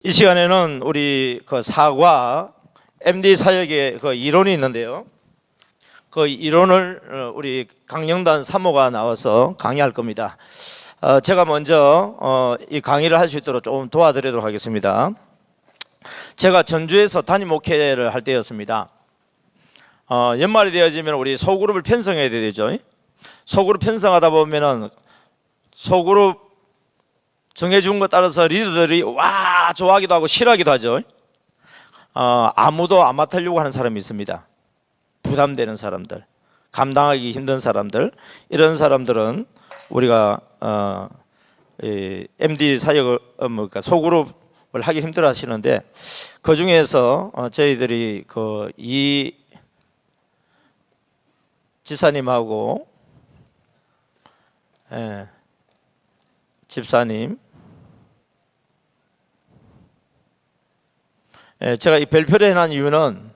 이 시간에는 우리 그 사과 MD 사역의 그 이론이 있는데요. 그 이론을 우리 강영단 사모가 나와서 강의할 겁니다. 제가 먼저 이 강의를 할 수 있도록 좀 도와드리도록 하겠습니다. 제가 전주에서 담임 목회를 할 때였습니다. 연말이 되어지면 우리 소그룹을 편성해야 되죠. 소그룹 편성하다 보면은 소그룹 정해준 것 따라서 리더들이 와 좋아하기도 하고 싫어하기도 하죠. 아무도 안 맡으려고 하는 사람이 있습니다. 부담되는 사람들, 감당하기 힘든 사람들, 이런 사람들은 우리가 MD 사역을 그러니까 소그룹을 하기 힘들어 하시는데, 그 중에서 저희들이 이 지사님하고 집사님, 제가 이 별표를 해놓은 이유는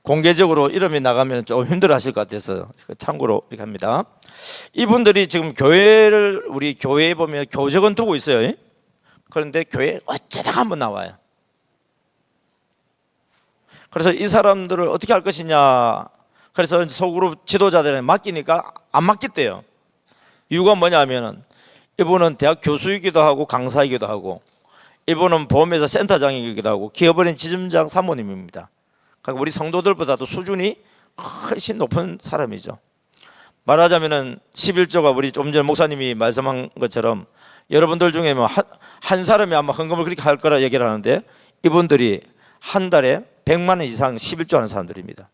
공개적으로 이름이 나가면 좀 힘들어 하실 것 같아서 참고로 이렇게 합니다. 이분들이 지금 교회를, 우리 교회에 보면 교적은 두고 있어요. 그런데 교회에 어쩌다가 한번 나와요. 그래서 이 사람들을 어떻게 할 것이냐, 그래서 소그룹 지도자들에 맡기니까 안 맡겼대요. 이유가 뭐냐면은 이분은 대학 교수이기도 하고 강사이기도 하고, 이분은 보험회사 센터장이기도 하고, 기업은행 지점장 사모님입니다. 그러니까 우리 성도들보다도 수준이 훨씬 높은 사람이죠. 말하자면은 11조가 우리 좀 전에 목사님이 말씀한 것처럼 여러분들 중에 뭐 한 사람이 아마 헌금을 그렇게 할 거라 얘기를 하는데, 이분들이 한 달에 100만 원 이상 11조 하는 사람들입니다.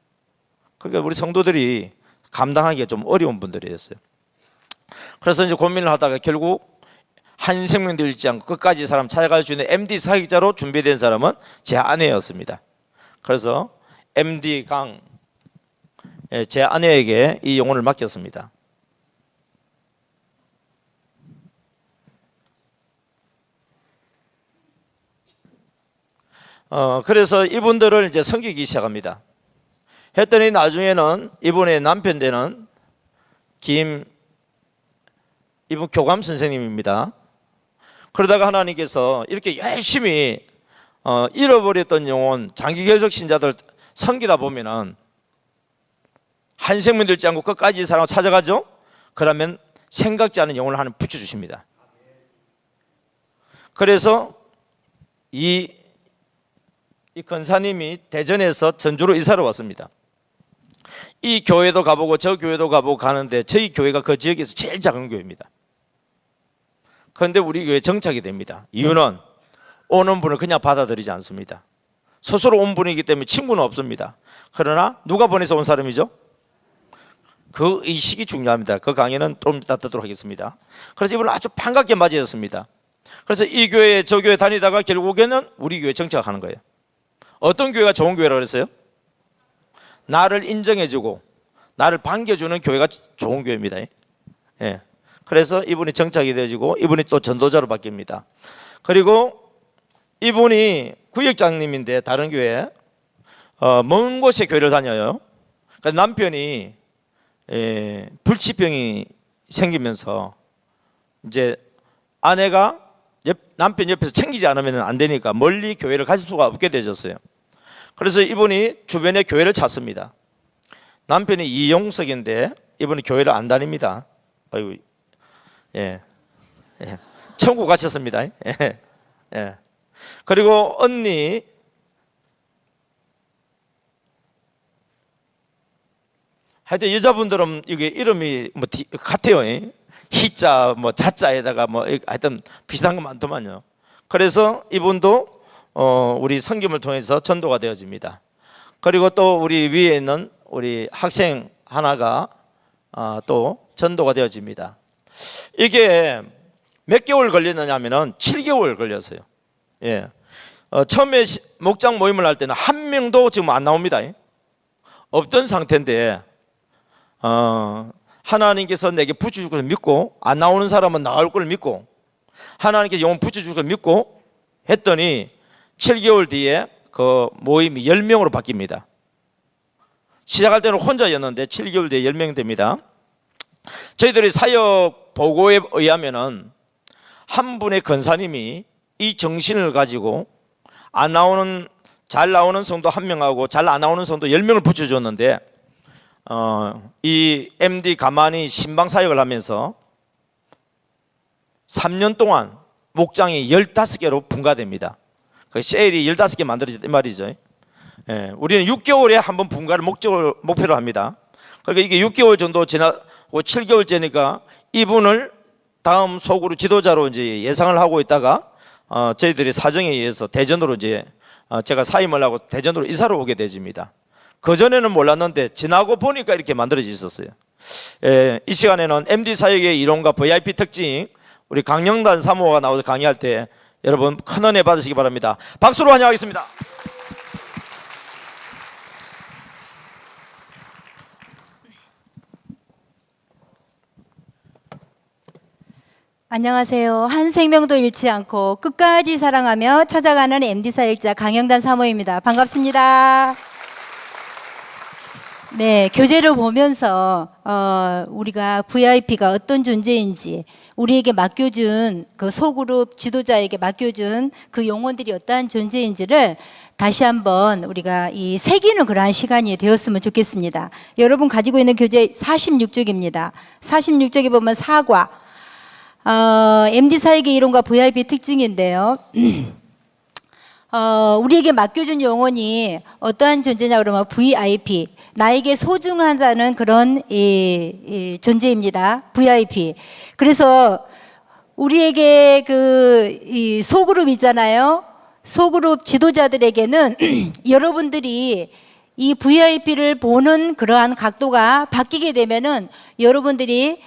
그러니까 우리 성도들이 감당하기가 좀 어려운 분들이었어요. 그래서 이제 고민을 하다가 결국 한 생명도 잃지 않고 끝까지 사람 찾아갈 수 있는 MD 사역자로 준비된 사람은 제 아내였습니다. 그래서 MD 강, 제 아내에게 이 영혼을 맡겼습니다. 그래서 이분들을 이제 섬기기 시작합니다. 했더니 나중에는 이분의 남편 되는 이분 교감 선생님입니다. 그러다가 하나님께서 이렇게 열심히 잃어버렸던 영혼, 장기계속 신자들 섬기다 보면은 한 생명 들지 않고 끝까지 사람을 찾아가죠. 그러면 생각지 않은 영혼을 하나 붙여주십니다. 그래서 이 권사님이 대전에서 전주로 이사를 왔습니다. 이 교회도 가보고 저 교회도 가보고 가는데 저희 교회가 그 지역에서 제일 작은 교회입니다. 그런데 우리 교회에 정착이 됩니다. 이유는 오는 분을 그냥 받아들이지 않습니다. 스스로 온 분이기 때문에 친구는 없습니다. 그러나 누가 보내서 온 사람이죠? 그 의식이 중요합니다. 그 강의는 좀 이따 듣도록 하겠습니다. 그래서 이분을 아주 반갑게 맞이했습니다. 그래서 이 교회 저 교회 다니다가 결국에는 우리 교회에 정착하는 거예요. 어떤 교회가 좋은 교회라고 그랬어요? 나를 인정해주고 나를 반겨주는 교회가 좋은 교회입니다. 예. 그래서 이분이 정착이 되어지고 이분이 또 전도자로 바뀝니다. 그리고 이분이 구역장님인데 다른 교회, 먼 곳에 교회를 다녀요. 그러니까 남편이 불치병이 생기면서 이제 아내가 남편 옆에서 챙기지 않으면 안 되니까 멀리 교회를 가실 수가 없게 되셨어요. 그래서 이분이 주변에 교회를 찾습니다. 남편이 이용석인데 이분이 교회를 안 다닙니다. 아이고, 천국 가셨습니다. 그리고 언니, 하여튼 여자분들은 이게 이름이 뭐 같아요. 희자, 뭐 자자에다가 뭐 하여튼 비슷한 거 많더만요. 그래서 이분도 우리 선김을 통해서 전도가 되어집니다. 그리고 또 우리 위에 있는 우리 학생 하나가 또 전도가 되어집니다. 이게 몇 개월 걸렸느냐면은 7개월 걸렸어요. 처음에 목장 모임을 할 때는 한 명도 지금 안 나옵니다. 없던 상태인데 하나님께서 내게 붙여줄 것을 믿고 안 나오는 사람은 나올 걸 믿고 하나님께서 영혼 붙여줄 걸 믿고 했더니 7개월 뒤에 그 모임이 10명으로 바뀝니다. 시작할 때는 혼자였는데 7개월 뒤에 10명 됩니다. 저희들이 사역 보고에 의하면은 한 분의 권사님이 이 정신을 가지고 안 나오는 잘 나오는 성도 1명하고 잘 안 나오는 성도 10명을 붙여줬는데 이 MD 가만히 신방 사역을 하면서 3년 동안 목장이 15개로 분가됩니다. 그 셀이 15개 만들어졌단 말이죠. 예, 우리는 6개월에 한 번 분가를 목표로 합니다. 그러니까 이게 6개월 정도 지나고 7개월째니까 이분을 다음 소그룹 지도자로 이제 예상을 하고 있다가 저희들이 사정에 의해서 대전으로 이제 제가 사임을 하고 대전으로 이사를 오게 되집니다. 그 전에는 몰랐는데 지나고 보니까 이렇게 만들어져 있었어요. 이 시간에는 MD 사역의 이론과 VIP 특징 우리 강영단 사모가 나와서 강의할 때 여러분 큰 은혜 받으시기 바랍니다. 박수로 환영하겠습니다. 안녕하세요. 한 생명도 잃지 않고 끝까지 사랑하며 찾아가는 MD 사역자 강영단 사모입니다. 반갑습니다. 네, 교재를 보면서 우리가 VIP가 어떤 존재인지 우리에게 맡겨준 그 소그룹 지도자에게 맡겨준 그 용어들이 어떠한 존재인지를 다시 한번 우리가 이 새기는 그러한 시간이 되었으면 좋겠습니다. 여러분 가지고 있는 교재 46쪽입니다. 46쪽에 보면 사과 MD 사역의 이론과 VIP 특징인데요. 우리에게 맡겨준 영혼이 어떠한 존재냐 그러면 VIP, 나에게 소중하다는 그런 존재입니다. VIP. 그래서 우리에게 이 소그룹 있잖아요. 소그룹 지도자들에게는 여러분들이 이 VIP를 보는 그러한 각도가 바뀌게 되면은 여러분들이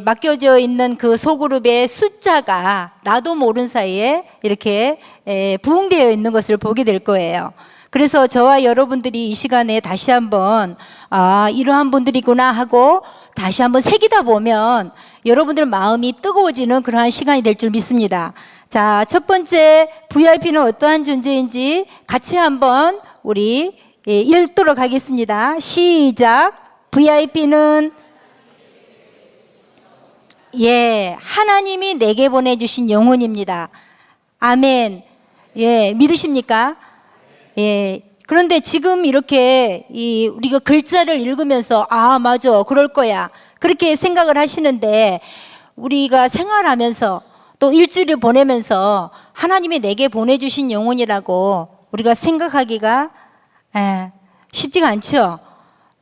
맡겨져 있는 그 소그룹의 숫자가 나도 모르는 사이에 이렇게 부응되어 있는 것을 보게 될 거예요. 그래서 저와 여러분들이 이 시간에 다시 한번 이러한 분들이구나 하고 다시 한번 새기다 보면 여러분들 마음이 뜨거워지는 그러한 시간이 될 줄 믿습니다. 자, 첫 번째 VIP는 어떠한 존재인지 같이 한번 우리 읽도록 하겠습니다. 시작. VIP는 하나님이 내게 보내주신 영혼입니다. 아멘. 믿으십니까? 그런데 지금 이렇게 우리가 글자를 읽으면서 맞아, 그럴 거야, 그렇게 생각을 하시는데 우리가 생활하면서 또 일주일을 보내면서 하나님이 내게 보내주신 영혼이라고 우리가 생각하기가 쉽지가 않죠.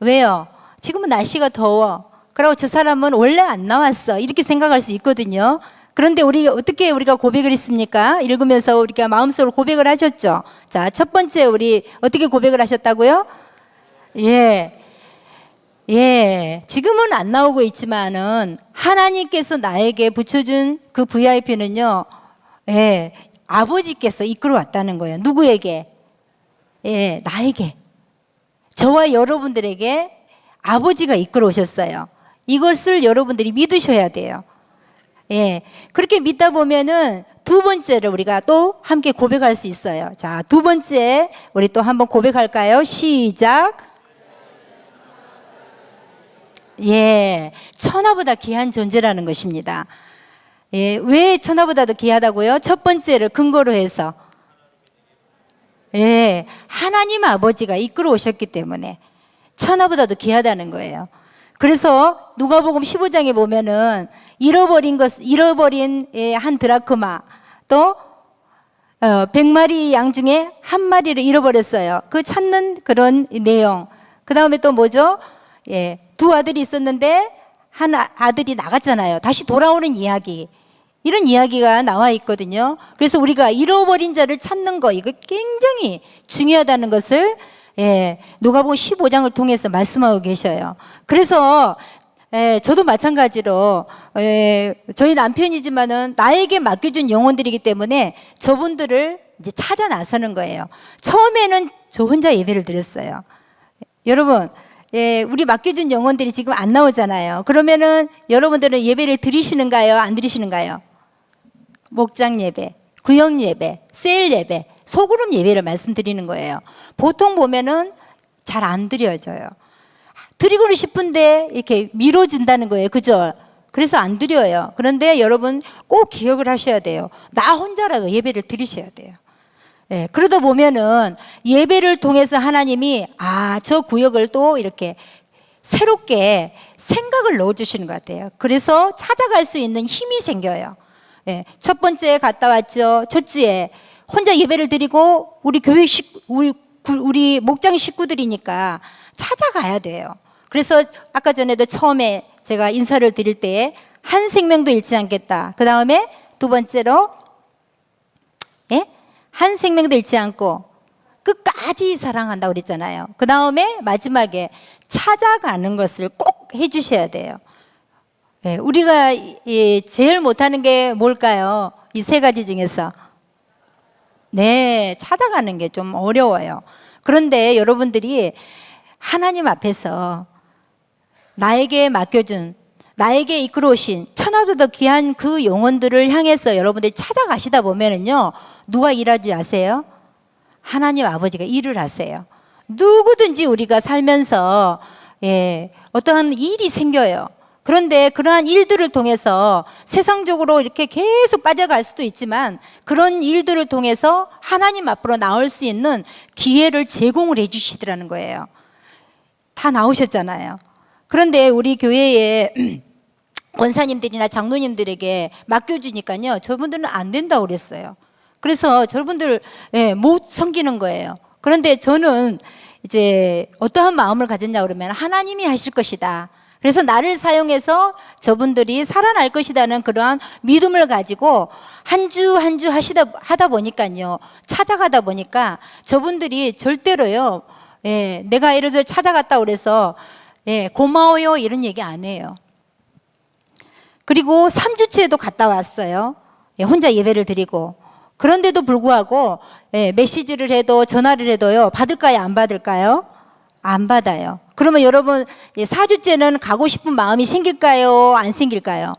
왜요? 지금은 날씨가 더워. 그리고 저 사람은 원래 안 나왔어, 이렇게 생각할 수 있거든요. 그런데 어떻게 우리가 고백을 했습니까? 읽으면서 우리가 마음속으로 고백을 하셨죠. 자, 첫 번째 우리 어떻게 고백을 하셨다고요? 지금은 안 나오고 있지만은 하나님께서 나에게 붙여준 그 VIP는요, 아버지께서 이끌어 왔다는 거예요. 누구에게? 나에게. 저와 여러분들에게 아버지가 이끌어 오셨어요. 이것을 여러분들이 믿으셔야 돼요. 그렇게 믿다 보면은 두 번째를 우리가 또 함께 고백할 수 있어요. 자, 두 번째 우리 또 한번 고백할까요? 시작. 천하보다 귀한 존재라는 것입니다. 왜 천하보다도 귀하다고요? 첫 번째를 근거로 해서 하나님 아버지가 이끌어 오셨기 때문에 천하보다도 귀하다는 거예요. 그래서 누가복음 15장에 보면은 잃어버린 한 드라크마, 또 100마리 양 중에 한 마리를 잃어버렸어요. 그 찾는 그런 내용. 그 다음에 또 뭐죠? 두 아들이 있었는데 한 아들이 나갔잖아요. 다시 돌아오는 이야기. 이런 이야기가 나와 있거든요. 그래서 우리가 잃어버린 자를 찾는 거, 이거 굉장히 중요하다는 것을 누가복음 15장을 통해서 말씀하고 계셔요. 그래서 저도 마찬가지로 저희 남편이지만은 나에게 맡겨준 영혼들이기 때문에 저분들을 이제 찾아 나서는 거예요. 처음에는 저 혼자 예배를 드렸어요. 여러분, 우리 맡겨준 영혼들이 지금 안 나오잖아요. 그러면은 여러분들은 예배를 드리시는가요? 안 드리시는가요? 목장 예배, 구역 예배, 셀 예배, 소그룹 예배를 말씀드리는 거예요. 보통 보면은 잘 안 드려져요. 드리고는 싶은데 이렇게 미뤄진다는 거예요. 그죠? 그래서 안 드려요. 그런데 여러분 꼭 기억을 하셔야 돼요. 나 혼자라도 예배를 드리셔야 돼요. 예, 그러다 보면은 예배를 통해서 하나님이 저 구역을 또 이렇게 새롭게 생각을 넣어주시는 것 같아요. 그래서 찾아갈 수 있는 힘이 생겨요. 예, 첫 번째 갔다 왔죠. 첫 주에 혼자 예배를 드리고 우리 교회 우리 목장 식구들이니까 찾아가야 돼요. 그래서 아까 전에도 처음에 제가 인사를 드릴 때에 한 생명도 잃지 않겠다. 그 다음에 두 번째로 한 생명도 잃지 않고 끝까지 사랑한다고 그랬잖아요. 그 다음에 마지막에 찾아가는 것을 꼭 해주셔야 돼요. 우리가 제일 못하는 게 뭘까요? 이 세 가지 중에서. 네, 찾아가는 게 좀 어려워요. 그런데 여러분들이 하나님 앞에서 나에게 맡겨준, 나에게 이끌어오신 천하보다 귀한 그 영혼들을 향해서 여러분들이 찾아가시다 보면은요, 누가 일하지 아세요? 하나님 아버지가 일을 하세요. 누구든지 우리가 살면서 어떠한 일이 생겨요. 그런데 그러한 일들을 통해서 세상적으로 이렇게 계속 빠져갈 수도 있지만 그런 일들을 통해서 하나님 앞으로 나올 수 있는 기회를 제공을 해 주시더라는 거예요. 다 나오셨잖아요. 그런데 우리 교회에 권사님들이나 장로님들에게 맡겨주니까요, 저분들은 안 된다고 그랬어요. 그래서 저분들 못 섬기는 거예요. 그런데 저는 이제 어떠한 마음을 가졌냐 그러면 하나님이 하실 것이다. 그래서 나를 사용해서 저분들이 살아날 것이라는 그러한 믿음을 가지고 한 주 한 주 하다 보니까요, 찾아가다 보니까 저분들이 절대로요, 내가 예를 들어 찾아갔다 그래서 고마워요 이런 얘기 안 해요. 그리고 3주째도 갔다 왔어요. 혼자 예배를 드리고. 그런데도 불구하고 메시지를 해도 전화를 해도요, 받을까요 안 받을까요? 안 받아요. 그러면 여러분 4주째는 가고 싶은 마음이 생길까요 안 생길까요?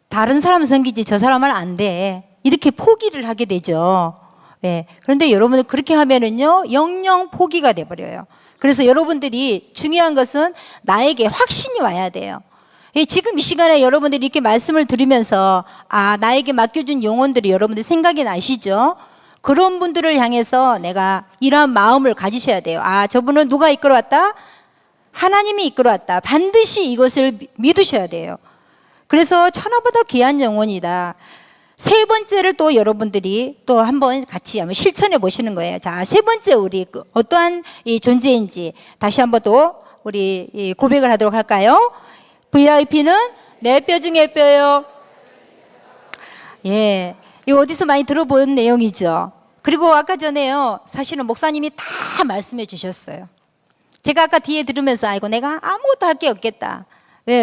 다른 사람 섬기지 저 사람은 안 돼, 이렇게 포기를 하게 되죠. 그런데 여러분들 그렇게 하면은요, 영영 포기가 돼버려요. 그래서 여러분들이 중요한 것은 나에게 확신이 와야 돼요. 지금 이 시간에 여러분들이 이렇게 말씀을 들으면서 나에게 맡겨준 영혼들이 여러분들 생각이 나시죠? 그런 분들을 향해서 내가 이러한 마음을 가지셔야 돼요. 저분은 누가 이끌어왔다? 하나님이 이끌어왔다. 반드시 이것을 믿으셔야 돼요. 그래서 천하보다 귀한 영혼이다. 세 번째를 또 여러분들이 또 한번 같이 한번 실천해 보시는 거예요. 자, 세 번째 우리 어떠한 이 존재인지 다시 한번 또 우리 고백을 하도록 할까요? VIP는 내 뼈 중에 뼈요. 이거 어디서 많이 들어본 내용이죠. 그리고 아까 전에요, 사실은 목사님이 다 말씀해 주셨어요. 제가 아까 뒤에 들으면서 내가 아무것도 할 게 없겠다.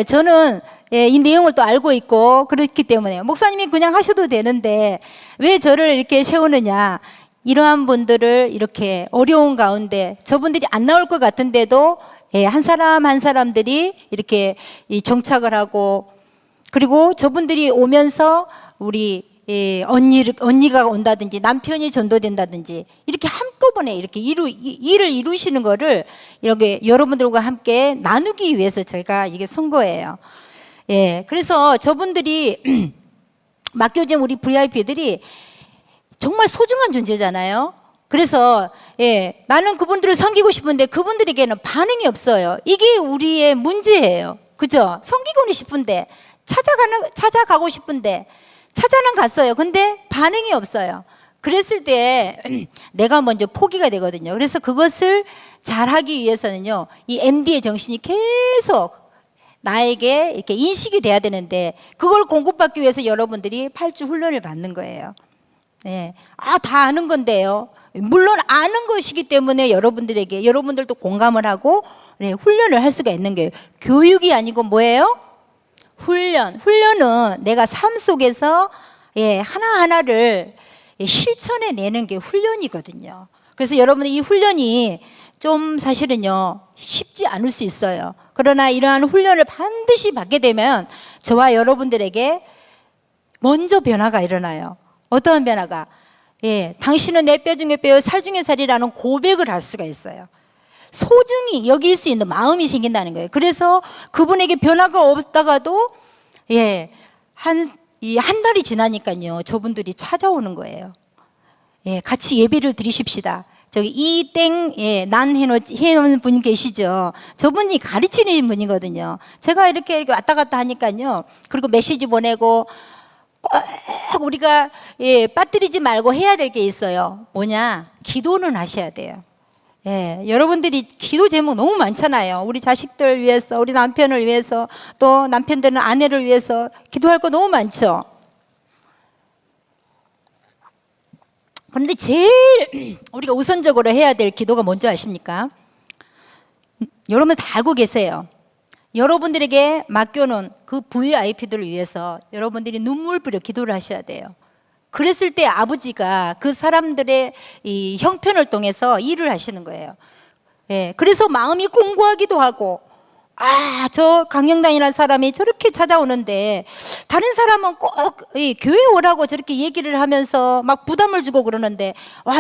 저는 이 내용을 또 알고 있고 그렇기 때문에 목사님이 그냥 하셔도 되는데 왜 저를 이렇게 세우느냐. 이러한 분들을 이렇게 어려운 가운데 저분들이 안 나올 것 같은데도 한 사람 한 사람들이 이렇게 정착을 하고, 그리고 저분들이 오면서 우리 언니가 온다든지 남편이 전도된다든지 이렇게 한꺼번에 이렇게 일을 이루시는 거를 이렇게 여러분들과 함께 나누기 위해서 저희가 이게 선 거예요. 그래서 저분들이 맡겨진 우리 VIP들이 정말 소중한 존재잖아요. 그래서 나는 그분들을 섬기고 싶은데 그분들에게는 반응이 없어요. 이게 우리의 문제예요. 그죠? 섬기고는 싶은데 찾아가고 싶은데 찾아는 갔어요. 근데 반응이 없어요. 그랬을 때 내가 먼저 포기가 되거든요. 그래서 그것을 잘하기 위해서는요, 이 MD의 정신이 계속 나에게 이렇게 인식이 돼야 되는데 그걸 공급받기 위해서 여러분들이 8주 훈련을 받는 거예요. 다 아는 건데요. 물론 아는 것이기 때문에 여러분들도 공감을 하고 훈련을 할 수가 있는 거예요. 교육이 아니고 뭐예요? 훈련은 내가 삶 속에서 하나하나를 실천해 내는 게 훈련이거든요. 그래서 여러분들 이 훈련이 좀 사실은요, 쉽지 않을 수 있어요. 그러나 이러한 훈련을 반드시 받게 되면 저와 여러분들에게 먼저 변화가 일어나요. 어떠한 변화가? 당신은 내 뼈 중에 뼈요 살 중에 살이라는 고백을 할 수가 있어요. 소중히 여길 수 있는 마음이 생긴다는 거예요. 그래서 그분에게 변화가 없다가도 한 달이 지나니까요, 저분들이 찾아오는 거예요. 같이 예배를 드리십시다. 저기 난 해놓은 분 계시죠? 저분이 가르치는 분이거든요. 제가 이렇게 왔다 갔다 하니까요. 그리고 메시지 보내고 꼭 우리가 빠뜨리지 말고 해야 될 게 있어요. 뭐냐? 기도는 하셔야 돼요. 여러분들이 기도 제목 너무 많잖아요. 우리 자식들 위해서, 우리 남편을 위해서, 또 남편들은 아내를 위해서 기도할 거 너무 많죠. 그런데 제일 우리가 우선적으로 해야 될 기도가 뭔지 아십니까? 여러분 다 알고 계세요. 여러분들에게 맡겨놓은 그 VIP들을 위해서 여러분들이 눈물 뿌려 기도를 하셔야 돼요. 그랬을 때 아버지가 그 사람들의 이 형편을 통해서 일을 하시는 거예요. 그래서 마음이 공고하기도 하고, 저 강영당이라는 사람이 저렇게 찾아오는데 다른 사람은 꼭 교회 오라고 저렇게 얘기를 하면서 막 부담을 주고 그러는데,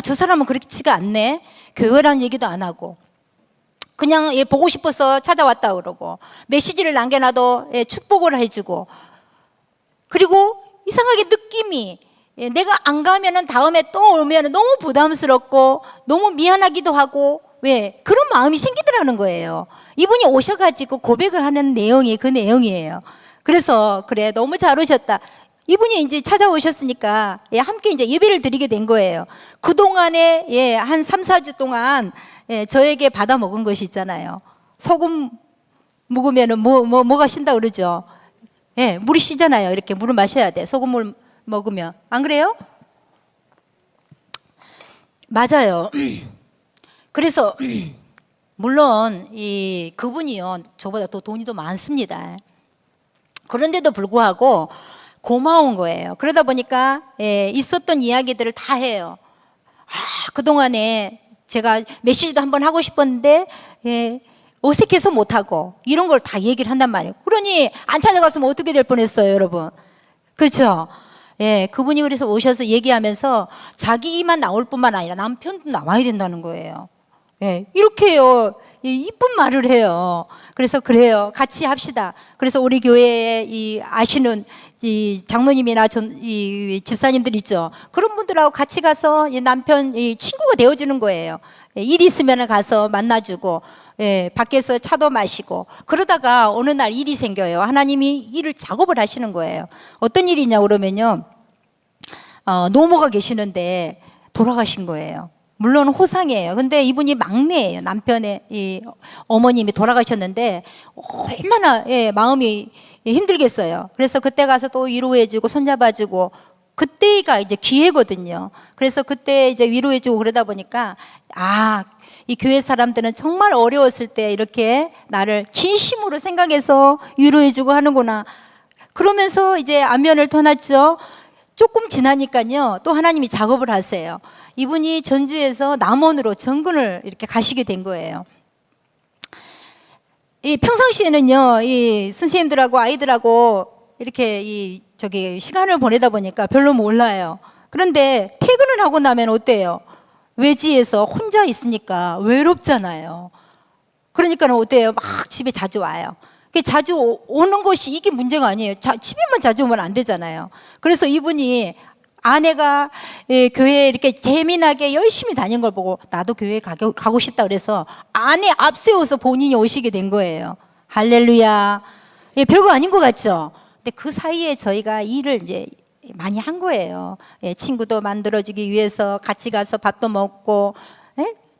저 사람은 그렇지가 않네. 교회라는 얘기도 안 하고 그냥 보고 싶어서 찾아왔다 그러고, 메시지를 남겨놔도 축복을 해주고, 그리고 이상하게 느낌이 내가 안 가면은 다음에 또 오면 너무 부담스럽고 너무 미안하기도 하고, 왜 그런 마음이 생기더라는 거예요. 이분이 오셔가지고 고백을 하는 내용이 그 내용이에요. 그래서 그래, 너무 잘 오셨다. 이분이 이제 찾아오셨으니까 함께 이제 예배를 드리게 된 거예요. 그 동안에 한 3, 4주 동안 저에게 받아 먹은 것이 있잖아요. 소금 묵으면은 뭐가 신다 그러죠. 물이 쉬잖아요. 이렇게 물을 마셔야 돼. 소금물 먹으면. 안 그래요? 맞아요. 그래서 물론 그분이요, 저보다 더 돈이 더 많습니다. 그런데도 불구하고 고마운 거예요. 그러다 보니까 있었던 이야기들을 다 해요. 그동안에 제가 메시지도 한번 하고 싶었는데 어색해서 못하고, 이런 걸 다 얘기를 한단 말이에요. 그러니 안 찾아갔으면 어떻게 될 뻔했어요, 여러분. 그렇죠? 그분이 그래서 오셔서 얘기하면서 자기 이만 나올 뿐만 아니라 남편도 나와야 된다는 거예요. 이렇게요, 이쁜 말을 해요. 그래서 그래요, 같이 합시다. 그래서 우리 교회에 아시는 이 장로님이나 이 집사님들 있죠. 그런 분들하고 같이 가서 남편 친구가 되어주는 거예요. 일이 있으면 가서 만나주고, 밖에서 차도 마시고. 그러다가 어느 날 일이 생겨요. 하나님이 일을 작업을 하시는 거예요. 어떤 일이냐 그러면요, 노모가 계시는데 돌아가신 거예요. 물론 호상이에요. 근데 이분이 막내예요. 남편의 이 어머님이 돌아가셨는데 얼마나 마음이 힘들겠어요. 그래서 그때 가서 또 위로해주고 손잡아주고, 그때가 이제 기회거든요. 그래서 그때 이제 위로해주고 그러다 보니까, 이 교회 사람들은 정말 어려웠을 때 이렇게 나를 진심으로 생각해서 위로해주고 하는구나. 그러면서 이제 안면을 터놨죠. 조금 지나니까요, 또 하나님이 작업을 하세요. 이분이 전주에서 남원으로 정근을 이렇게 가시게 된 거예요. 평상시에는요, 이 선생님들하고 아이들하고 이렇게 시간을 보내다 보니까 별로 몰라요. 그런데 퇴근을 하고 나면 어때요? 외지에서 혼자 있으니까 외롭잖아요. 그러니까 어때요? 막 집에 자주 와요. 자주 오는 것이 이게 문제가 아니에요. 집에만 자주 오면 안 되잖아요. 그래서 이분이 아내가 교회에 이렇게 재미나게 열심히 다니는 걸 보고 나도 교회에 가고 싶다 그래서 아내 앞세워서 본인이 오시게 된 거예요. 할렐루야. 별거 아닌 것 같죠? 근데 그 사이에 저희가 일을 이제 많이 한 거예요. 친구도 만들어주기 위해서 같이 가서 밥도 먹고,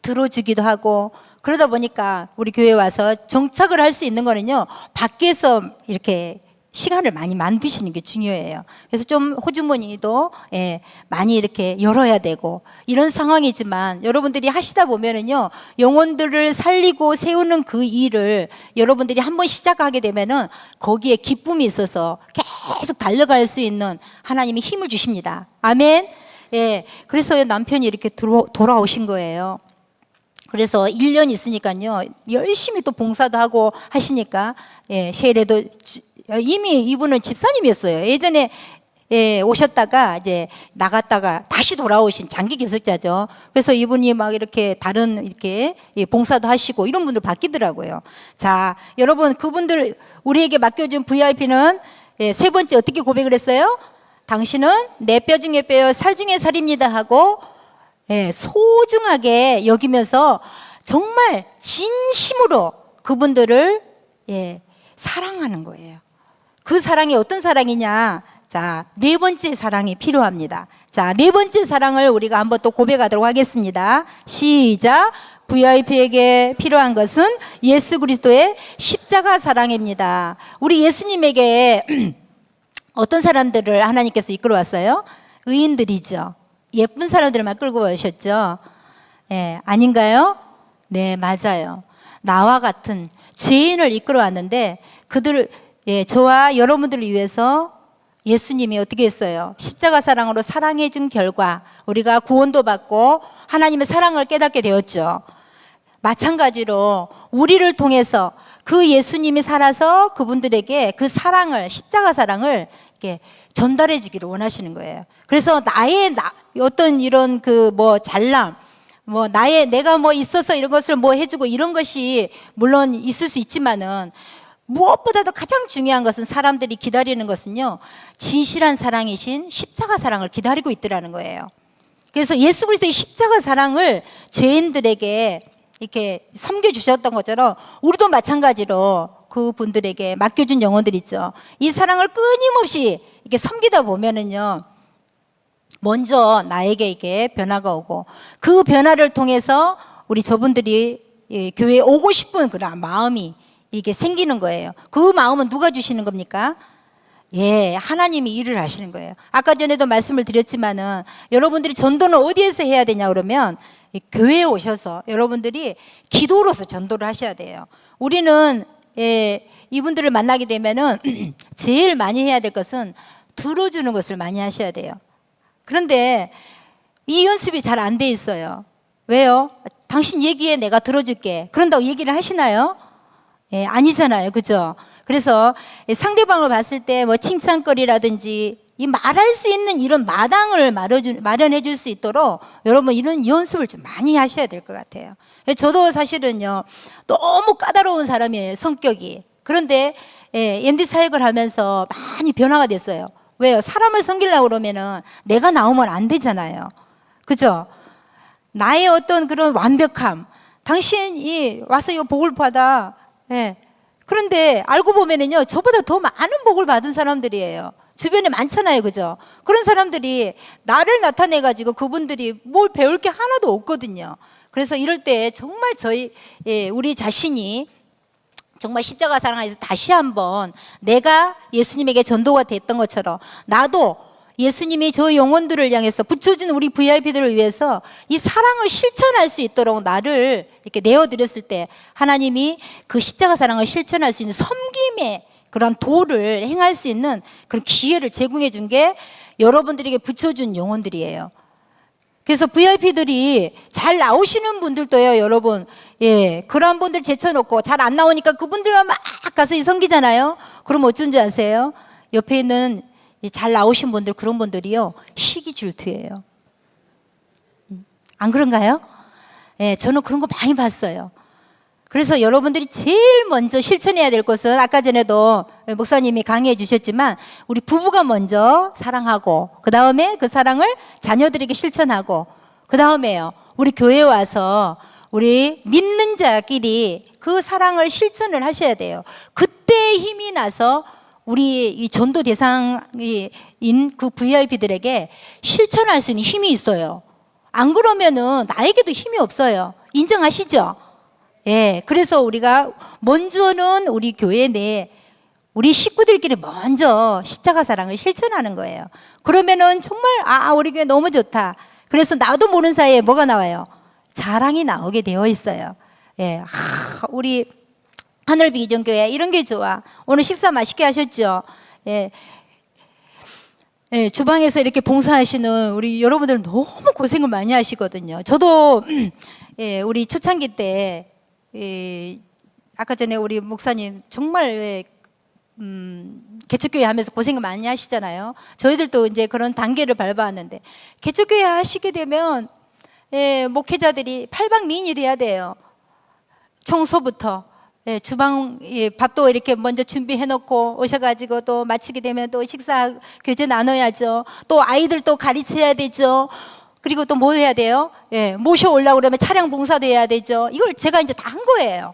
들어주기도 하고. 그러다 보니까 우리 교회에 와서 정착을 할 수 있는 거는요, 밖에서 이렇게 시간을 많이 만드시는 게 중요해요. 그래서 좀 호주머니도 많이 이렇게 열어야 되고, 이런 상황이지만 여러분들이 하시다 보면은요, 영혼들을 살리고 세우는 그 일을 여러분들이 한번 시작하게 되면은 거기에 기쁨이 있어서 계속 달려갈 수 있는 하나님이 힘을 주십니다. 아멘. 그래서 남편이 이렇게 돌아오신 거예요. 그래서 1년 있으니까요, 열심히 또 봉사도 하고 하시니까, 세례도 이미 이분은 집사님이었어요. 예전에 오셨다가 이제 나갔다가 다시 돌아오신 장기 교섭자죠. 그래서 이분이 막 이렇게 다른 이렇게 봉사도 하시고 이런 분들 바뀌더라고요. 자, 여러분 그분들 우리에게 맡겨준 VIP는 세 번째 어떻게 고백을 했어요? 당신은 내 뼈 중에 뼈요 살 중에 살입니다 하고 소중하게 여기면서 정말 진심으로 그분들을 사랑하는 거예요. 그 사랑이 어떤 사랑이냐? 자, 네 번째 사랑이 필요합니다. 자, 네 번째 사랑을 우리가 한번 또 고백하도록 하겠습니다. 시작. VIP에게 필요한 것은 예수 그리스도의 십자가 사랑입니다. 우리 예수님에게 어떤 사람들을 하나님께서 이끌어왔어요? 의인들이죠. 예쁜 사람들만 끌고 오셨죠. 아닌가요? 네, 맞아요. 나와 같은 죄인을 이끌어왔는데 그들을 저와 여러분들을 위해서 예수님이 어떻게 했어요? 십자가 사랑으로 사랑해 준 결과 우리가 구원도 받고 하나님의 사랑을 깨닫게 되었죠. 마찬가지로 우리를 통해서 그 예수님이 살아서 그분들에게 그 사랑을 십자가 사랑을 이렇게 전달해 주기를 원하시는 거예요. 그래서 나의 어떤 이런 그 뭐 잘남 내가 뭐 있어서 이런 것을 뭐 해주고 이런 것이 물론 있을 수 있지만은 무엇보다도 가장 중요한 것은 사람들이 기다리는 것은요, 진실한 사랑이신 십자가 사랑을 기다리고 있더라는 거예요. 그래서 예수 그리스도의 십자가 사랑을 죄인들에게 이렇게 섬겨주셨던 것처럼 우리도 마찬가지로 그분들에게 맡겨준 영혼들 있죠. 이 사랑을 끊임없이 이렇게 섬기다 보면은요, 먼저 나에게 이게 변화가 오고 그 변화를 통해서 우리 저분들이 교회에 오고 싶은 그런 마음이 이게 생기는 거예요. 그 마음은 누가 주시는 겁니까? 하나님이 일을 하시는 거예요. 아까 전에도 말씀을 드렸지만은 여러분들이 전도는 어디에서 해야 되냐 그러면 교회에 오셔서 여러분들이 기도로서 전도를 하셔야 돼요. 우리는 이분들을 만나게 되면은 제일 많이 해야 될 것은 들어주는 것을 많이 하셔야 돼요. 그런데 이 연습이 잘 안 돼 있어요. 왜요? 당신 얘기에 내가 들어줄게. 그런다고 얘기를 하시나요? 아니잖아요. 그죠? 그래서 상대방을 봤을 때 뭐 칭찬거리라든지 이 말할 수 있는 이런 마당을 마련해 줄 수 있도록 여러분 이런 연습을 좀 많이 하셔야 될 것 같아요. 저도 사실은요, 너무 까다로운 사람이에요, 성격이. 그런데 MD 사역을 하면서 많이 변화가 됐어요. 왜요? 사람을 섬기려고 그러면은 내가 나오면 안 되잖아요. 그죠? 나의 어떤 그런 완벽함, 당신이 와서 이거 복을 받아. 그런데 알고 보면은요, 저보다 더 많은 복을 받은 사람들이에요. 주변에 많잖아요. 그죠? 그런 사람들이 나를 나타내가지고 그분들이 뭘 배울 게 하나도 없거든요. 그래서 이럴 때 정말 우리 자신이 정말 십자가 사랑에서 다시 한번 내가 예수님에게 전도가 됐던 것처럼 나도 예수님이 저 영혼들을 향해서 붙여준 우리 VIP들을 위해서 이 사랑을 실천할 수 있도록 나를 이렇게 내어드렸을 때 하나님이 그 십자가 사랑을 실천할 수 있는 섬김의 그런 도를 행할 수 있는 그런 기회를 제공해 준 게 여러분들에게 붙여준 영혼들이에요. 그래서 VIP들이 잘 나오시는 분들도요, 여러분, 그런 분들 제쳐놓고 잘 안 나오니까 그분들만 막 가서 섬기잖아요. 그럼 어쩐지 아세요? 옆에 있는 잘 나오신 분들, 그런 분들이요, 시기 질투예요. 안 그런가요? 저는 그런 거 많이 봤어요. 그래서 여러분들이 제일 먼저 실천해야 될 것은 아까 전에도 목사님이 강의해 주셨지만 우리 부부가 먼저 사랑하고 그 다음에 그 사랑을 자녀들에게 실천하고 그 다음에요, 우리 교회에 와서 우리 믿는 자끼리 그 사랑을 실천을 하셔야 돼요. 그때 힘이 나서 우리 이 전도 대상인 그 VIP들에게 실천할 수 있는 힘이 있어요. 안 그러면은 나에게도 힘이 없어요. 인정하시죠? 그래서 우리가 먼저는 우리 교회 내 우리 식구들끼리 먼저 십자가 사랑을 실천하는 거예요. 그러면은 정말 우리 교회 너무 좋다. 그래서 나도 모르는 사이에 뭐가 나와요? 자랑이 나오게 되어 있어요. 우리 하늘비전교회 이런 게 좋아. 오늘 식사 맛있게 하셨죠? 주방에서 이렇게 봉사하시는 우리 여러분들은 너무 고생을 많이 하시거든요. 저도 우리 초창기 때 아까 전에 우리 목사님 정말 개척교회 하면서 고생 많이 하시잖아요. 저희들도 이제 그런 단계를 밟아왔는데 개척교회 하시게 되면 목회자들이 팔방미인이 돼야 돼요. 청소부터 주방 밥도 이렇게 먼저 준비해 놓고 오셔가지고 또 마치게 되면 또 식사 교제 나눠야죠. 또 아이들 또 가르쳐야 되죠. 그리고 또 뭐 해야 돼요? 모셔 올라고 그러면 차량 봉사도 해야 되죠. 이걸 제가 이제 다 한 거예요.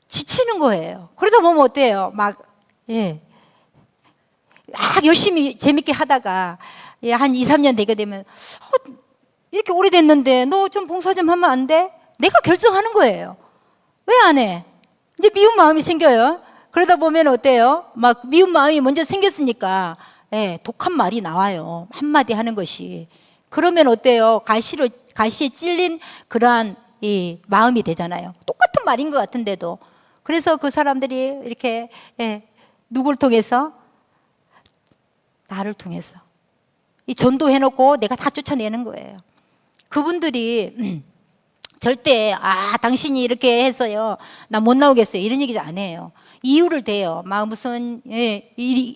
지치는 거예요. 그러다 보면 어때요? 막 열심히 재밌게 하다가 한 2, 3년 되게 되면 이렇게 오래됐는데 너 좀 봉사 좀 하면 안 돼? 내가 결정하는 거예요. 왜 안 해? 이제 미운 마음이 생겨요. 그러다 보면 어때요? 막 미운 마음이 먼저 생겼으니까 독한 말이 나와요. 한마디 하는 것이. 그러면 어때요? 가시에 찔린 그러한 이 마음이 되잖아요. 똑같은 말인 것 같은데도. 그래서 그 사람들이 이렇게 누구를 통해서? 나를 통해서 이 전도해놓고 내가 다 쫓아내는 거예요. 그분들이 절대 당신이 이렇게 해서요 나 못 나오겠어요 이런 얘기 안 해요. 이유를 대요. 막 무슨 일이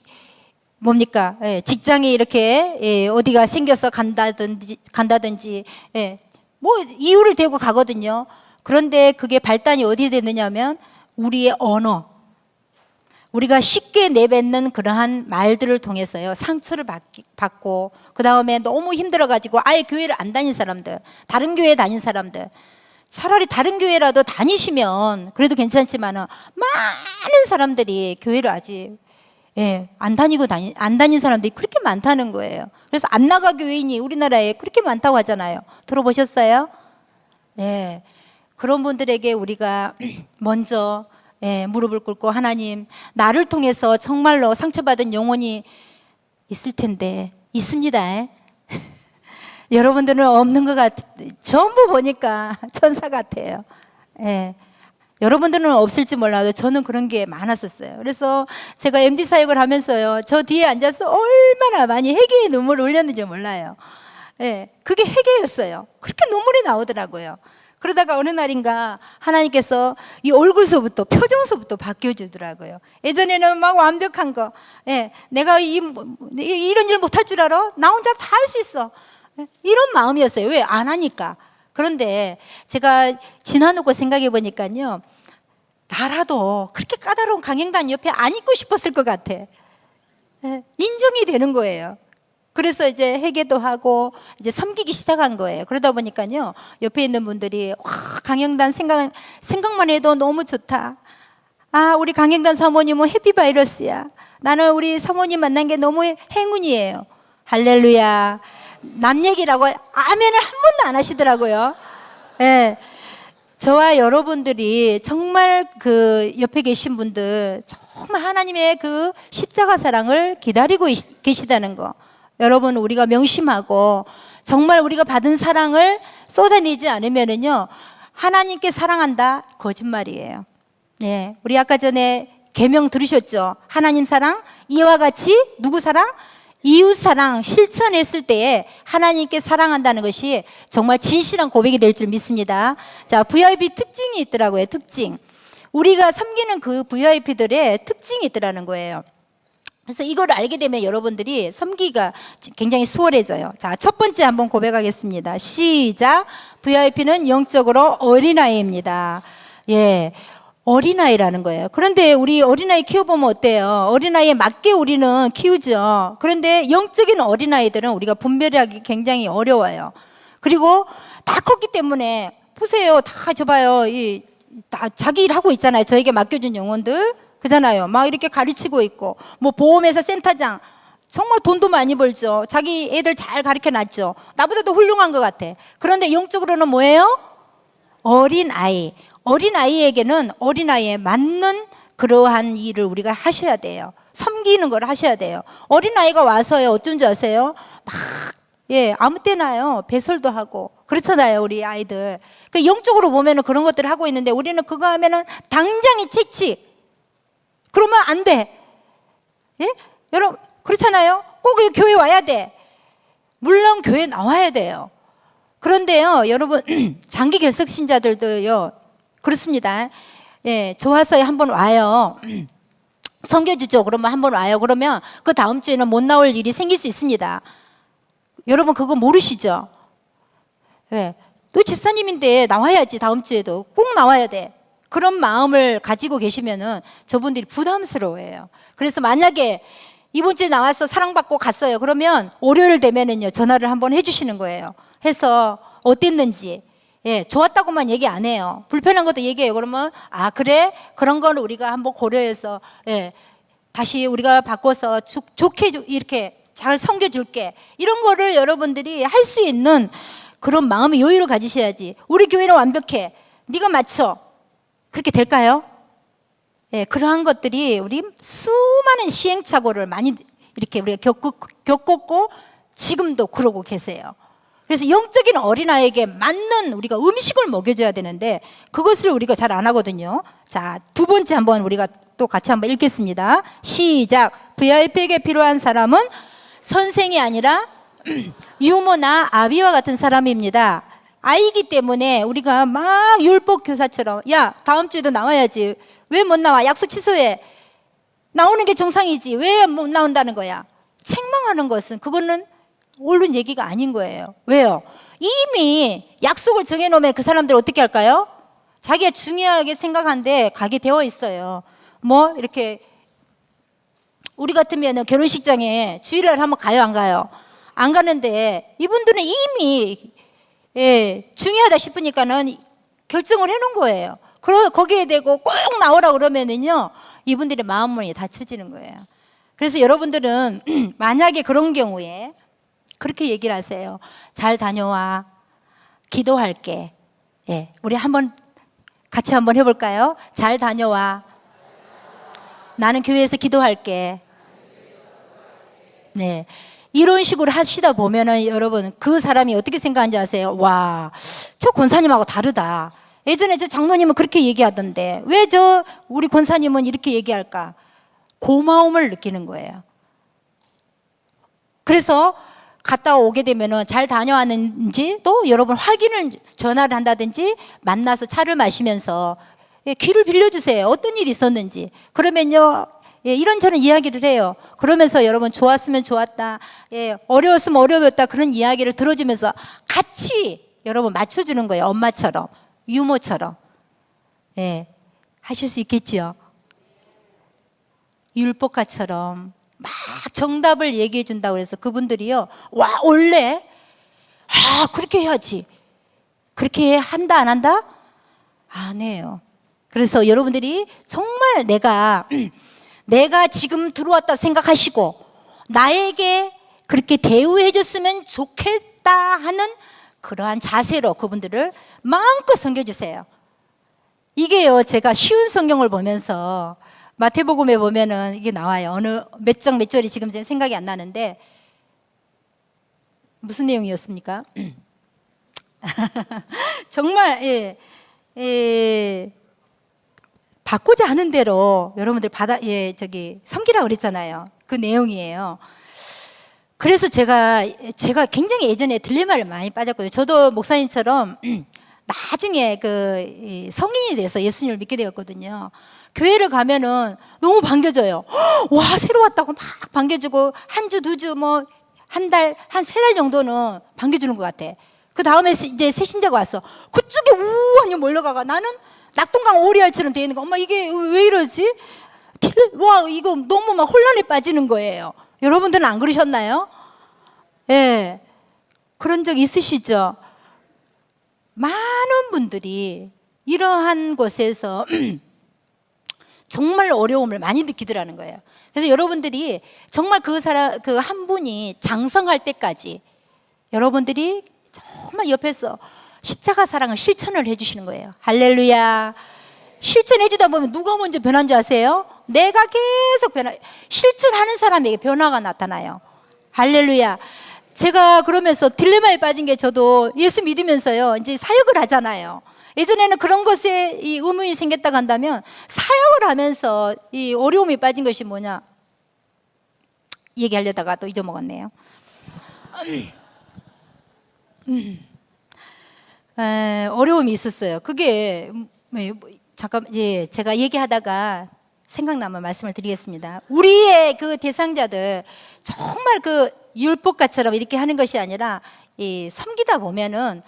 뭡니까? 직장에 이렇게 어디가 생겨서 간다든지 뭐 이유를 대고 가거든요. 그런데 그게 발단이 어디에 됐느냐면 우리의 언어, 우리가 쉽게 내뱉는 그러한 말들을 통해서요 상처를 받고 그 다음에 너무 힘들어가지고 아예 교회를 안 다닌 사람들, 다른 교회 다닌 사람들, 차라리 다른 교회라도 다니시면 그래도 괜찮지만은 많은 사람들이 교회를 아직 안 다닌 사람들이 그렇게 많다는 거예요. 그래서 안 나가 교인이 우리나라에 그렇게 많다고 하잖아요. 들어보셨어요? 네. 그런 분들에게 우리가 먼저 무릎을 꿇고 하나님 나를 통해서 정말로 상처받은 영혼이 있을 텐데 있습니다. 여러분들은 없는 것 같아요. 전부 보니까 천사 같아요. 여러분들은 없을지 몰라도 저는 그런 게 많았었어요. 그래서 제가 MD 사역을 하면서요 저 뒤에 앉아서 얼마나 많이 회개의 눈물을 흘렸는지 몰라요. 그게 회개였어요. 그렇게 눈물이 나오더라고요. 그러다가 어느 날인가 하나님께서 이 얼굴서부터 표정서부터 바뀌어주더라고요. 예전에는 막 완벽한 거, 내가 이런 일 못할 줄 알아? 나 혼자 다 할 수 있어. 이런 마음이었어요. 왜? 안 하니까. 그런데 제가 지나놓고 생각해 보니까요, 나라도 그렇게 까다로운 강행단 옆에 안 있고 싶었을 것 같아. 인정이 되는 거예요. 그래서 이제 회개도 하고 이제 섬기기 시작한 거예요. 그러다 보니까요 옆에 있는 분들이 강영단 생각만 해도 너무 좋다. 우리 강영단 사모님은 해피바이러스야. 나는 우리 사모님 만난 게 너무 행운이에요. 할렐루야. 남 얘기라고 아멘을 한 번도 안 하시더라고요. 저와 여러분들이 정말 그 옆에 계신 분들 정말 하나님의 그 십자가 사랑을 기다리고 계시다는 거 여러분 우리가 명심하고 정말 우리가 받은 사랑을 쏟아내지 않으면은요 하나님께 사랑한다 거짓말이에요. 우리 아까 전에 계명 들으셨죠? 하나님 사랑 이와 같이 누구 사랑? 이웃 사랑 실천했을 때에 하나님께 사랑한다는 것이 정말 진실한 고백이 될 줄 믿습니다. 자, VIP 특징이 있더라고요. 특징. 우리가 섬기는 그 VIP들의 특징이 있더라는 거예요. 그래서 이걸 알게 되면 여러분들이 섬기기가 굉장히 수월해져요. 자, 첫 번째 한번 고백하겠습니다. 시작. VIP는 영적으로 어린아이입니다. 어린아이라는 거예요. 그런데 우리 어린아이 키워보면 어때요? 어린아이에 맞게 우리는 키우죠. 그런데 영적인 어린아이들은 우리가 분별하기 굉장히 어려워요. 그리고 다 컸기 때문에 보세요. 다 저봐요. 다 자기 일 하고 있잖아요. 저에게 맡겨준 영혼들. 그잖아요. 막 이렇게 가르치고 있고 뭐 보험회사 센터장 정말 돈도 많이 벌죠. 자기 애들 잘 가르쳐 놨죠. 나보다도 훌륭한 것 같아. 그런데 영적으로는 뭐예요? 어린아이. 어린아이에게는 어린아이에 맞는 그러한 일을 우리가 하셔야 돼요. 섬기는 걸 하셔야 돼요. 어린아이가 와서요 어쩐 줄 아세요? 막 아무 때나요 배설도 하고 그렇잖아요. 우리 아이들 그 영적으로 보면은 그런 것들을 하고 있는데 우리는 그거 하면은 당장이 채찍. 그러면 안 돼. 여러분 그렇잖아요. 꼭 교회 와야 돼. 물론 교회 나와야 돼요. 그런데요 여러분 장기 결석 신자들도요 그렇습니다. 좋아서 한번 와요. 섬겨주 죠 그러면 한번 와요. 그러면 그 다음 주에는 못 나올 일이 생길 수 있습니다. 여러분 그거 모르시죠? 네. 너 집사님인데 나와야지. 다음 주에도 꼭 나와야 돼. 그런 마음을 가지고 계시면은 저분들이 부담스러워해요. 그래서 만약에 이번 주에 나와서 사랑받고 갔어요. 그러면 월요일 되면은요 전화를 한번 해주시는 거예요. 해서 어땠는지. 예, 좋았다고만 얘기 안 해요. 불편한 것도 얘기해요. 그러면 아 그래? 그런 건 우리가 한번 고려해서 예, 다시 우리가 바꿔서 좋게 이렇게 잘 섬겨줄게. 이런 거를 여러분들이 할 수 있는 그런 마음의 여유를 가지셔야지. 우리 교회는 완벽해. 네가 맞춰. 그렇게 될까요? 예, 그러한 것들이 우리 수많은 시행착오를 많이 이렇게 우리가 겪었고 지금도 그러고 계세요. 그래서 영적인 어린아이에게 맞는 우리가 음식을 먹여줘야 되는데 그것을 우리가 잘 안 하거든요. 자, 두 번째 한번 우리가 또 같이 한번 읽겠습니다. 시작. VIP에게 필요한 사람은 선생이 아니라 유모나 아비와 같은 사람입니다. 아이기 때문에 우리가 막 율법 교사처럼 야 다음 주에도 나와야지. 왜 못 나와? 약속 취소해. 나오는 게 정상이지. 왜 못 나온다는 거야? 책망하는 것은 그거는 옳은 얘기가 아닌 거예요. 왜요? 이미 약속을 정해놓으면 그 사람들 어떻게 할까요? 자기가 중요하게 생각하는데 가게 되어 있어요. 뭐 이렇게 우리 같으면 결혼식장에 주일날 한번 가요 안 가요? 안 가는데 이분들은 이미 예, 중요하다 싶으니까는 결정을 해놓은 거예요. 거기에 대고 꼭 나오라 그러면은요 이분들의 마음문이 닫혀지는 거예요. 그래서 여러분들은 만약에 그런 경우에 그렇게 얘기를 하세요. 잘 다녀와. 기도할게. 예, 우리 한번 같이 한번 해볼까요? 잘 다녀와. 나는 교회에서 기도할게. 네. 이런 식으로 하시다 보면은 여러분 그 사람이 어떻게 생각하는지 아세요? 와, 저 권사님하고 다르다. 예전에 저 장로님은 그렇게 얘기하던데 왜 저 우리 권사님은 이렇게 얘기할까? 고마움을 느끼는 거예요. 그래서 갔다 오게 되면은 잘 다녀왔는지 또 여러분 확인을 전화를 한다든지 만나서 차를 마시면서 귀를 빌려주세요. 어떤 일이 있었는지. 그러면요 예, 이런저런 이야기를 해요. 그러면서 여러분 좋았으면 좋았다, 예, 어려웠으면 어려웠다 그런 이야기를 들어주면서 같이 여러분 맞춰주는 거예요. 엄마처럼 유모처럼. 예, 하실 수 있겠지요. 율법가처럼 막 정답을 얘기해 준다고 해서 그분들이요 와 원래 아 그렇게 해야지. 그렇게 한다 안 한다? 안 해요. 그래서 여러분들이 정말 내가 지금 들어왔다 생각하시고 나에게 그렇게 대우해 줬으면 좋겠다 하는 그러한 자세로 그분들을 마음껏 섬겨주세요. 이게요 제가 쉬운 성경을 보면서 마태복음에 보면은 이게 나와요. 어느 몇 장 몇 절이 지금 생각이 안 나는데 무슨 내용이었습니까? 정말 받고자 하는 대로 여러분들 섬기라 그랬잖아요. 그 내용이에요. 그래서 제가 굉장히 예전에 딜레마를 많이 빠졌거든요. 저도 목사님처럼 나중에 성인이 돼서 예수님을 믿게 되었거든요. 교회를 가면은 너무 반겨줘요. 와 새로 왔다고 막 반겨주고 한 주, 두 주, 뭐 한 달, 한 세 달 정도는 반겨주는 것 같아. 그 다음에 이제 새신자가 왔어. 그쪽에 우완히 몰려가가 나는 낙동강 오리알처럼 돼 있는 거. 엄마 이게 왜 이러지? 와 이거 너무 막 혼란에 빠지는 거예요. 여러분들은 안 그러셨나요? 예, 그런 적 있으시죠? 많은 분들이 이러한 곳에서 정말 어려움을 많이 느끼더라는 거예요. 그래서 여러분들이 정말 그 한 분이 장성할 때까지 여러분들이 정말 옆에서 십자가 사랑을 실천을 해주시는 거예요. 할렐루야. 실천해 주다 보면 누가 먼저 변한 줄 아세요? 내가 계속 실천하는 사람에게 변화가 나타나요. 할렐루야. 제가 그러면서 딜레마에 빠진 게 저도 예수 믿으면서요 이제 사역을 하잖아요. 예전에는 그런 것에 이 의문이 생겼다고 한다면 사역을 하면서 이 어려움이 빠진 것이 뭐냐 얘기하려다가 또 잊어먹었네요. 어려움이 있었어요. 그게 잠깐 제가 얘기하다가 생각나면 말씀을 드리겠습니다. 우리의 그 대상자들 정말 그 율법가처럼 이렇게 하는 것이 아니라 이 섬기다 보면은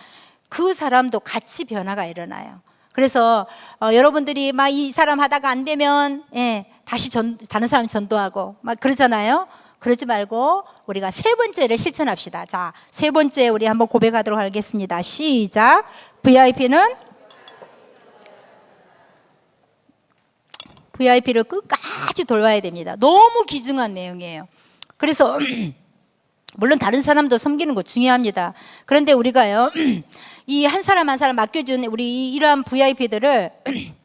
그 사람도 같이 변화가 일어나요. 그래서 여러분들이 막 이 사람 하다가 안 되면 다시 다른 사람 전도하고 막 그러잖아요. 그러지 말고 우리가 세 번째를 실천합시다. 자, 세 번째 우리 한번 고백하도록 하겠습니다. 시작. VIP를 끝까지 돌봐야 됩니다. 너무 귀중한 내용이에요. 그래서 물론 다른 사람도 섬기는 거 중요합니다. 그런데 우리가요, 이 한 사람 한 사람 맡겨준 우리 이러한 VIP들을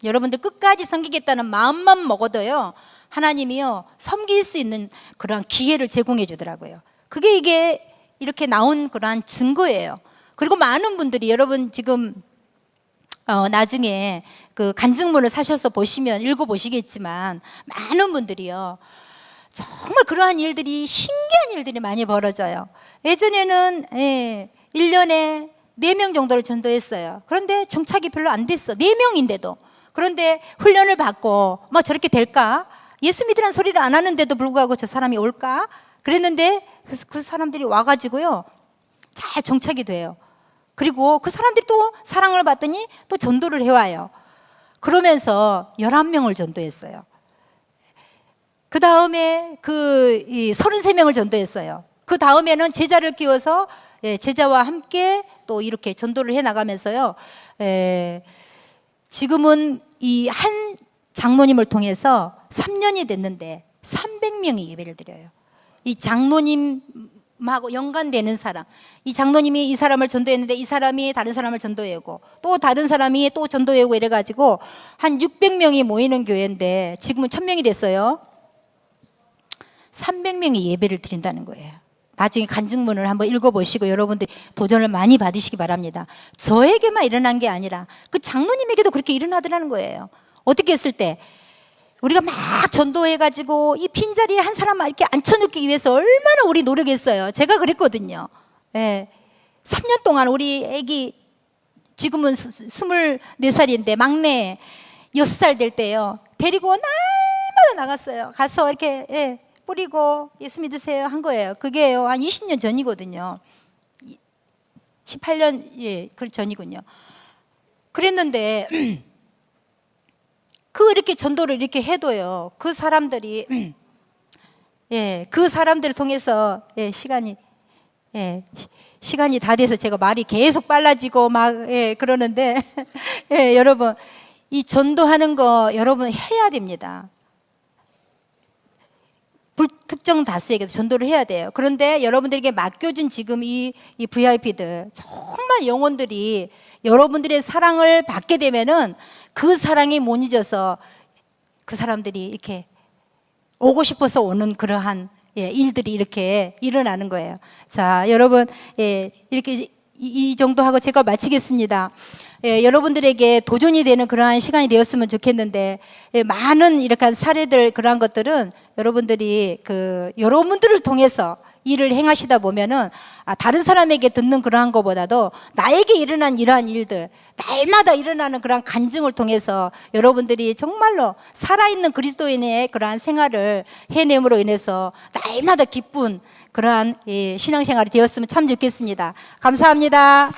여러분들 끝까지 섬기겠다는 마음만 먹어도요, 하나님이요, 섬길 수 있는 그러한 기회를 제공해 주더라고요. 그게 이게 이렇게 나온 그러한 증거예요. 그리고 많은 분들이 여러분 지금 나중에 그 간증문을 사셔서 보시면 읽어보시겠지만 많은 분들이요, 정말 그러한 일들이 신기한 일들이 많이 벌어져요. 예전에는 1년에 4명 정도를 전도했어요. 그런데 정착이 별로 안 됐어. 4명인데도. 그런데 훈련을 받고 뭐 저렇게 될까? 예수 믿으라는 소리를 안 하는데도 불구하고 저 사람이 올까? 그랬는데 그 사람들이 와가지고요, 잘 정착이 돼요. 그리고 그 사람들이 또 사랑을 받더니 또 전도를 해와요. 그러면서 11명을 전도했어요. 그 다음에 33명을 전도했어요. 그 다음에는 제자를 키워서 제자와 함께 또 이렇게 전도를 해 나가면서요, 지금은 이 한 장로님을 통해서 3년이 됐는데 300명이 예배를 드려요. 이 장로님하고 연관되는 사람, 이 장로님이 이 사람을 전도했는데 이 사람이 다른 사람을 전도하고 또 다른 사람이 또 전도하고 이래가지고 한 600명이 모이는 교회인데 지금은 1000명이 됐어요. 300명이 예배를 드린다는 거예요. 나중에 간증문을 한번 읽어보시고 여러분들이 도전을 많이 받으시기 바랍니다. 저에게만 일어난 게 아니라 그 장로님에게도 그렇게 일어나더라는 거예요. 어떻게 했을 때 우리가 막 전도해가지고 이 빈자리에 한 사람만 이렇게 앉혀놓기 위해서 얼마나 우리 노력했어요. 제가 그랬거든요. 3년 동안 우리 애기 지금은 24살인데 막내 6살 될 때요, 데리고 날마다 나갔어요. 가서 이렇게 뿌리고 예수 믿으세요 한 거예요. 그게요 한 20년 전이거든요. 18년 그 전이군요. 그랬는데 그 이렇게 전도를 이렇게 해도요, 그 사람들이 그 사람들을 통해서 시간이 다 돼서 제가 말이 계속 빨라지고 막 그러는데 여러분 이 전도하는 거 여러분 해야 됩니다. 불특정 다수에게도 전도를 해야 돼요. 그런데 여러분들에게 맡겨준 지금 이 VIP들 정말 영혼들이 여러분들의 사랑을 받게 되면은 그 사랑이 못 잊어서 그 사람들이 이렇게 오고 싶어서 오는 그러한 일들이 이렇게 일어나는 거예요. 자, 여러분 이렇게 이 정도 하고 제가 마치겠습니다. 여러분들에게 도전이 되는 그러한 시간이 되었으면 좋겠는데 많은 이렇게 사례들 그러한 것들은 여러분들이 여러분들을 통해서 일을 행하시다 보면은 다른 사람에게 듣는 그러한 것보다도 나에게 일어난 이러한 일들, 날마다 일어나는 그러한 간증을 통해서 여러분들이 정말로 살아있는 그리스도인의 그러한 생활을 해냄으로 인해서 날마다 기쁜 그러한 신앙생활이 되었으면 참 좋겠습니다. 감사합니다.